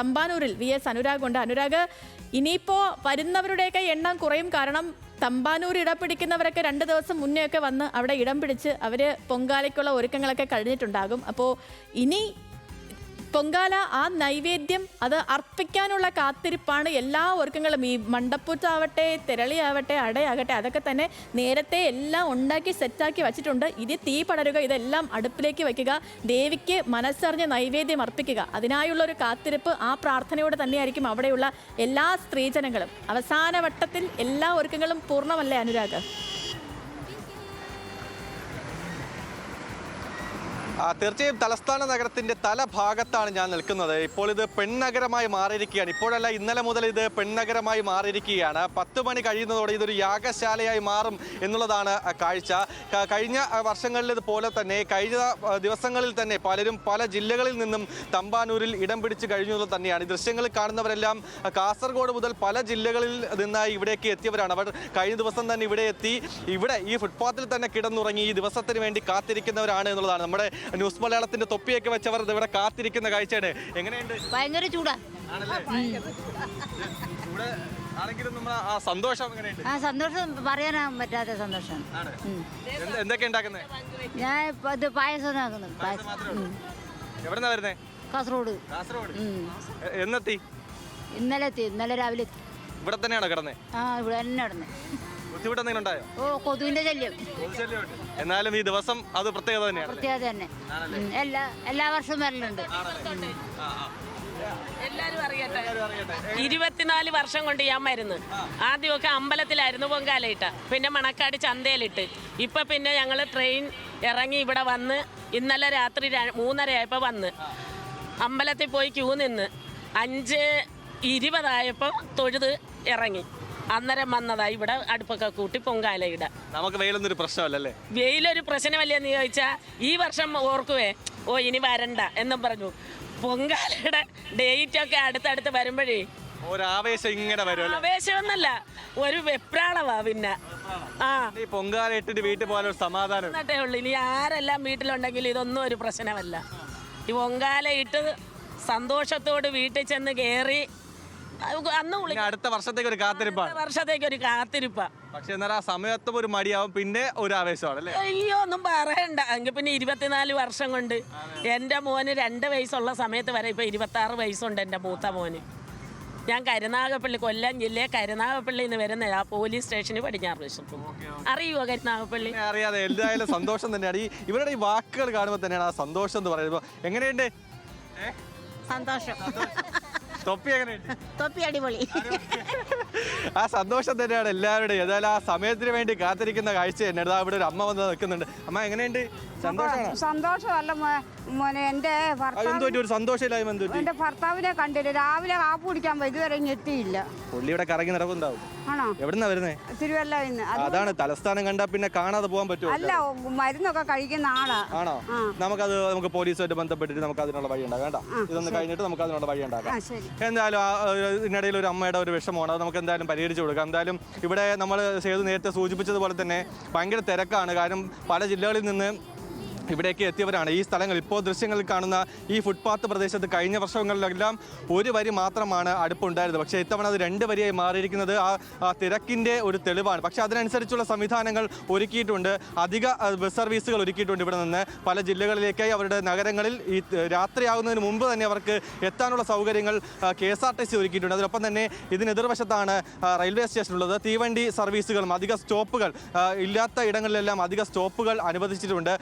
തമ്പാനൂരിൽ VS Anurag ഉണ്ട്. അനുരാഗ്, ഇനിയിപ്പോൾ വരുന്നവരുടെയൊക്കെ എണ്ണം കുറയും. കാരണം തമ്പാനൂർ ഇടം പിടിക്കുന്നവരൊക്കെ 2 ദിവസം മുന്നേ ഒക്കെ വന്ന് അവിടെ ഇടം പിടിച്ച് അവർ പൊങ്കാലയ്ക്കുള്ള ഒരുക്കങ്ങളൊക്കെ കഴിഞ്ഞിട്ടുണ്ടാകും. അപ്പോൾ ഇനി പൊങ്കാല, ആ നൈവേദ്യം അത് അർപ്പിക്കാനുള്ള കാത്തിരിപ്പാണ്. എല്ലാ ഒരുക്കങ്ങളും, ഈ മണ്ടപ്പൂച്ചാവട്ടെ, തിരളിയാവട്ടെ, അടയാകട്ടെ, അതൊക്കെ തന്നെ നേരത്തെ എല്ലാം ഉണ്ടാക്കി സെറ്റാക്കി വെച്ചിട്ടുണ്ട്. ഇത് തീ പടരുക, ഇതെല്ലാം അടുപ്പിലേക്ക് വയ്ക്കുക, ദേവിക്ക് മനസ്സറിഞ്ഞ് നൈവേദ്യം അർപ്പിക്കുക. അതിനായുള്ളൊരു കാത്തിരിപ്പ്, ആ പ്രാർത്ഥനയോടെ തന്നെയായിരിക്കും അവിടെയുള്ള എല്ലാ സ്ത്രീജനങ്ങളും. അവസാന വട്ടത്തിൽ എല്ലാ ഒരുക്കങ്ങളും പൂർണ്ണമല്ലേ അനുരാഗ്? തീർച്ചയായും തലസ്ഥാന നഗരത്തിന്റെ തലഭാഗത്താണ് ഞാൻ നിൽക്കുന്നത്. ഇപ്പോൾ ഇത് പെൺനഗരമായി മാറിയിരിക്കുകയാണ്. ഇപ്പോഴല്ല, ഇന്നലെ മുതൽ ഇത് പെൺനഗരമായി മാറിയിരിക്കുകയാണ്. 10 മണി കഴിയുന്നതോടെ ഇതൊരു യാഗശാലയായി മാറും എന്നുള്ളതാണ് കാഴ്ച. കഴിഞ്ഞ വർഷങ്ങളിലേതുപോലെ തന്നെ കഴിഞ്ഞ ദിവസങ്ങളിൽ തന്നെ പലരും പല ജില്ലകളിൽ നിന്നും തമ്പാനൂരിൽ ഇടം പിടിച്ച് കഴിഞ്ഞത് തന്നെയാണ്. ഈ ദൃശ്യങ്ങളിൽ കാണുന്നവരെല്ലാം കാസർഗോഡ് മുതൽ പല ജില്ലകളിൽ നിന്നായി ഇവിടേക്ക് എത്തിയവരാണ്. അവർ കഴിഞ്ഞ ദിവസം തന്നെ ഇവിടെ എത്തി, ഇവിടെ ഈ ഫുട്പാത്തിൽ തന്നെ കിടന്നുറങ്ങി ഈ ദിവസത്തിന് വേണ്ടി കാത്തിരിക്കുന്നവരാണ് എന്നുള്ളതാണ്. നമ്മുടെ ന്യൂസ് മലയാളത്തിന്റെ തൊപ്പിയൊക്കെ വെച്ചവർ ഇവിടെ കാത്തിരിക്കുന്ന കാഴ്ചയാണ്. എങ്ങനെയുണ്ട്? ഭയങ്കര ചൂടാ. സന്തോഷം എങ്ങനെയുണ്ട്? സന്തോഷം പറയാനാ പറ്റാത്ത സന്തോഷം. എന്തൊക്കെ ഉണ്ടാക്കുന്നത്? ഞാൻ പായസം ആക്കുന്നത്. എവിടെന്നാ വരുന്നേ? കാസർഗോഡ്. എന്നെത്തി? ഇന്നലെ എത്തി. ഇന്നലെ രാവിലെ എത്തി. ഇവിടെ തന്നെയാണോ കിടന്നേ? ഇവിടെ തന്നെ കിടന്നേ. ബുദ്ധിമുട്ട് എന്തെങ്കിലും ഉണ്ടായോ? കൊതുവിന്റെ ശല്യം. എന്നാലും ഈ ദിവസം അത് പ്രത്യേകത തന്നെയാണ്. പ്രത്യേകത തന്നെ. എല്ലാ വർഷവും വരലുണ്ട്. എല്ലാരും അറിയട്ടെ. 24 വർഷം കൊണ്ട് ഞാൻ മരുന്ന്. ആദ്യമൊക്കെ അമ്പലത്തിലായിരുന്നു പൊങ്കാലയിട്ട, പിന്നെ മണക്കാട് ചന്തയിലിട്ട്. ഇപ്പൊ പിന്നെ ഞങ്ങൾ ട്രെയിൻ ഇറങ്ങി ഇവിടെ വന്ന് ഇന്നലെ രാത്രി 3:30 ആയപ്പോൾ വന്ന് അമ്പലത്തിൽ പോയി ക്യൂ നിന്ന് 5:20 തൊഴുത് ഇറങ്ങി. അന്നേരം വന്നതാ ഇവിടെ അടുപ്പൊക്കെ കൂട്ടി പൊങ്കാലയിട. നമുക്ക് വെയിലൊന്നും ഒരു പ്രശ്നമല്ലല്ലേ? വെയിലൊരു പ്രശ്നമല്ലേന്ന് ചോദിച്ചാൽ ഈ വർഷം ഓർക്കുവേ, ഇനി വരണ്ട എന്നും പറഞ്ഞു. പൊങ്കാലയുടെ ഡേറ്റൊക്കെ അടുത്തടുത്ത് വരുമ്പോഴേ ഒരാവേശം ഇങ്ങനെ വരും. ആവേശമൊന്നല്ല, ഒരു വെപ്രാളവാ. പിന്നെ ഈ പൊങ്കാല ഇട്ടിട്ട് വീട്ടിൽ പോകാൻ സമാധാനം എന്നിട്ടേ ഉള്ളു. ഇനി ആരെല്ലാം വീട്ടിലുണ്ടെങ്കിൽ ഇതൊന്നും ഒരു പ്രശ്നമല്ല. ഈ പൊങ്കാല ഇട്ട് സന്തോഷത്തോട് വീട്ടിൽ ചെന്ന് കയറി അന്ന് അടുത്ത വർഷത്തേക്ക് ഒരു കാത്തിരിപ്പാ. പക്ഷെ എന്നാൽ ആ സമയത്തും ഒരു മടിയാവും, പിന്നെ ഒരു ആവേശമാണ്. അയ്യോ, ഒന്നും പറയണ്ട. എങ്കിൽ പിന്നെ 24 വർഷം കൊണ്ട് എൻ്റെ മോന് 2 വയസ്സുള്ള സമയത്ത് വരെ ഇപ്പൊ 26 വയസ്സുണ്ട് എൻ്റെ മൂത്ത മോന്. ഞാൻ കരുനാഗപ്പള്ളി, കൊല്ലം ജില്ലയെ കരുനാഗപ്പള്ളിയിൽ നിന്ന് വരുന്ന ആ പോലീസ് സ്റ്റേഷന് പടിഞ്ഞാറ് വശത്ത്. അറിയുമോ കരുനാഗപ്പള്ളി? അറിയാതെ. എന്തായാലും സന്തോഷം തന്നെയാണ്. ഇവരുടെ ഈ വാക്കുകൾ കാണുമ്പോൾ തന്നെയാണ് ആ സന്തോഷം എന്ന് പറയുമ്പോൾ. എങ്ങനെയുണ്ട്? സന്തോഷം. തൊപ്പി എങ്ങനെയുണ്ട്? തൊപ്പി അടിപൊളി. ആ സന്തോഷം തന്നെയാണ് എല്ലാവരുടെയും. ഏതായാലും ആ സമയത്തിന് വേണ്ടി കാത്തിരിക്കുന്ന കാഴ്ച തന്നെ. ഇവിടെ ഒരു അമ്മ വന്ന് നിൽക്കുന്നുണ്ട്. അമ്മ എങ്ങനെയുണ്ട്? സന്തോഷമല്ല മോനെ, എന്റെ ഭർത്താവിനെ കണ്ടില്ല. രാവിലെ കാപ്പ് കുടിക്കാൻ പോയി, ഇതുവരെ എത്തിയില്ല. പുള്ളി ഇവിടെ കറങ്ങി നടക്കുന്നുണ്ടാവും. ആണോ? എവിടുന്നാ വരുന്നേ? തിരുവല്ലയിൽ. അതാണ്, തലസ്ഥാനം കണ്ടാ പിന്നെ കാണാതെ പോകാൻ പറ്റുമോ? അല്ല, മരുന്നൊക്കെ കഴിക്കുന്ന ആളാ. ആണോ? നമുക്ക് പോലീസുമായിട്ട് ബന്ധപ്പെട്ടിട്ട് നമുക്ക് അതിനുള്ള വഴി ഉണ്ടാക്കാം. വേണ്ട, ഇതൊന്ന് കഴിഞ്ഞിട്ട് നമുക്ക് അതിനുള്ള വഴി ഉണ്ടാക്കാം. എന്തായാലും ഇതിനിടയിൽ ഒരു അമ്മയുടെ ഒരു വിഷമമാണ്, അത് നമുക്ക് എന്തായാലും പരിഹരിച്ചു കൊടുക്കാം. എന്തായാലും ഇവിടെ നമ്മൾ സേതു നേരത്തെ സൂചിപ്പിച്ചതുപോലെ തന്നെ ഭയങ്കര തിരക്കാണ്. കാരണം പല ജില്ലകളിൽ നിന്ന് ഇവിടേക്ക് എത്തിയവരാണ്. ഈ സ്ഥലങ്ങൾ ഇപ്പോൾ ദൃശ്യങ്ങളിൽ കാണുന്ന ഈ ഫുട്പാത്ത് പ്രദേശത്ത് കഴിഞ്ഞ വർഷങ്ങളിലെല്ലാം ഒരു വരി മാത്രമാണ് അടുപ്പുണ്ടായിരുന്നത്. പക്ഷേ ഇത്തവണ അത് 2 വരിയായി മാറിയിരിക്കുന്നത് ആ തിരക്കിൻ്റെ ഒരു തെളിവാണ്. പക്ഷേ അതിനനുസരിച്ചുള്ള സംവിധാനങ്ങൾ ഒരുക്കിയിട്ടുണ്ട്. അധിക ബസ് സർവീസുകൾ ഒരുക്കിയിട്ടുണ്ട്. ഇവിടെ നിന്ന് പല ജില്ലകളിലേക്കായി അവരുടെ നഗരങ്ങളിൽ ഈ രാത്രിയാകുന്നതിന് മുമ്പ് തന്നെ അവർക്ക് എത്താനുള്ള സൗകര്യങ്ങൾ KSRTC ഒരുക്കിയിട്ടുണ്ട്. അതിനൊപ്പം തന്നെ ഇതിനെതിർവശത്താണ് റെയിൽവേ സ്റ്റേഷനുള്ളത്. തീവണ്ടി സർവീസുകളും അധിക സ്റ്റോപ്പുകൾ ഇല്ലാത്ത ഇടങ്ങളിലെല്ലാം അധിക സ്റ്റോപ്പുകൾ അനുവദിച്ചിട്ടുണ്ട്.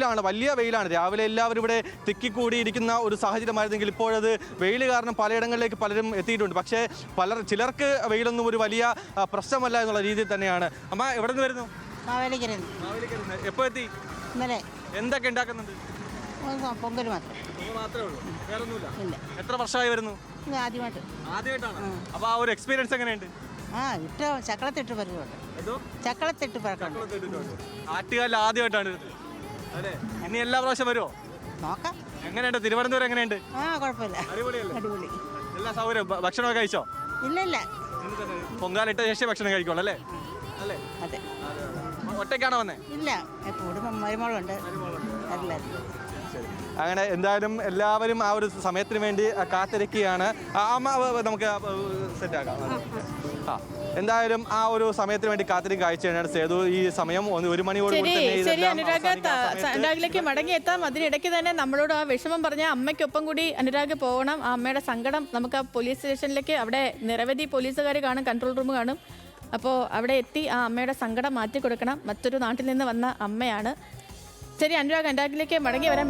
വലിയ വെയിലാണ്. രാവിലെ എല്ലാവരും ഇവിടെ തിക്കിക്കൂടിയിരിക്കുന്ന ഒരു സാഹചര്യമായിരുന്നെങ്കിൽ ഇപ്പോഴത് വെയിൽ കാരണം പലയിടങ്ങളിലേക്ക് പലരും എത്തിയിട്ടുണ്ട്. പക്ഷേ ചിലർക്ക് വെയിലൊന്നും ഒരു വലിയ പ്രശ്നമല്ല എന്നുള്ള രീതിയിൽ തന്നെയാണ്. അമ്മ എവിടെ നിന്ന് വരുന്നു? എപ്പോ എത്തി? എന്തൊക്കെ ഉണ്ടാക്കുന്നുണ്ട്? പൊങ്കൽ മാത്രമേ ഉള്ളൂ, വേറൊന്നുമില്ല. എത്ര വർഷമായി വരുന്നു? ആദ്യമായിട്ടാണ്. അപ്പൊ ആ ഒരു എക്സ്പീരിയൻസ് എങ്ങനെയുണ്ട്? ചക്കളത്തിട്ട് ആറ്റുകാലിൽ ആദ്യമായിട്ടാണ് അല്ലേ? ഇനി എല്ലാ പ്രാവശ്യം വരുമോ? നോക്കാം. എങ്ങനെയുണ്ട് തിരുവനന്തപുരം? എങ്ങനെയുണ്ട്? കുഴപ്പമില്ല, അടിപൊളി. എല്ലാ സൗകര്യം? ഭക്ഷണമൊക്കെ കഴിച്ചോ? ഇല്ല. പൊങ്കാലിട്ട ശേഷം ഭക്ഷണം കഴിക്കുള്ളൂ അല്ലേ? അല്ലേ? ഒറ്റയ്ക്കാണോ വന്നേ? ഇല്ല, മരുമോളുണ്ട്. ശരി. അങ്ങനെ എന്തായാലും എല്ലാവരും ആ ഒരു സമയത്തിന് വേണ്ടി കാത്തിരിക്കുകയാണ്. അമ്മ നമുക്ക് സെറ്റാക്കാം. ആ എന്തായാലും ആ ഒരു സമയത്തിന് വേണ്ടി കാത്തിരിക്കുക കാഴ്ച തന്നെയാണ് സേതു. ഈ സമയം 1 മണിയോട് ശരി അനുരാഗിലേക്ക് മടങ്ങി എത്താം. അതിനിടയ്ക്ക് തന്നെ നമ്മളോട് ആ വിഷമം പറഞ്ഞ അമ്മയ്ക്കൊപ്പം കൂടി അനുരാഗ് പോകണം. ആ അമ്മയുടെ സങ്കടം നമുക്ക് ആ പോലീസ് സ്റ്റേഷനിലേക്ക്, അവിടെ നിരവധി പോലീസുകാർ കാണും, കൺട്രോൾ റൂം കാണും. അപ്പോൾ അവിടെ എത്തി ആ അമ്മയുടെ സങ്കടം മാറ്റി കൊടുക്കണം. മറ്റൊരു നാട്ടിൽ നിന്ന് വന്ന അമ്മയാണ്. ശരി അനുരാഗിലേക്ക് മടങ്ങി വരാം.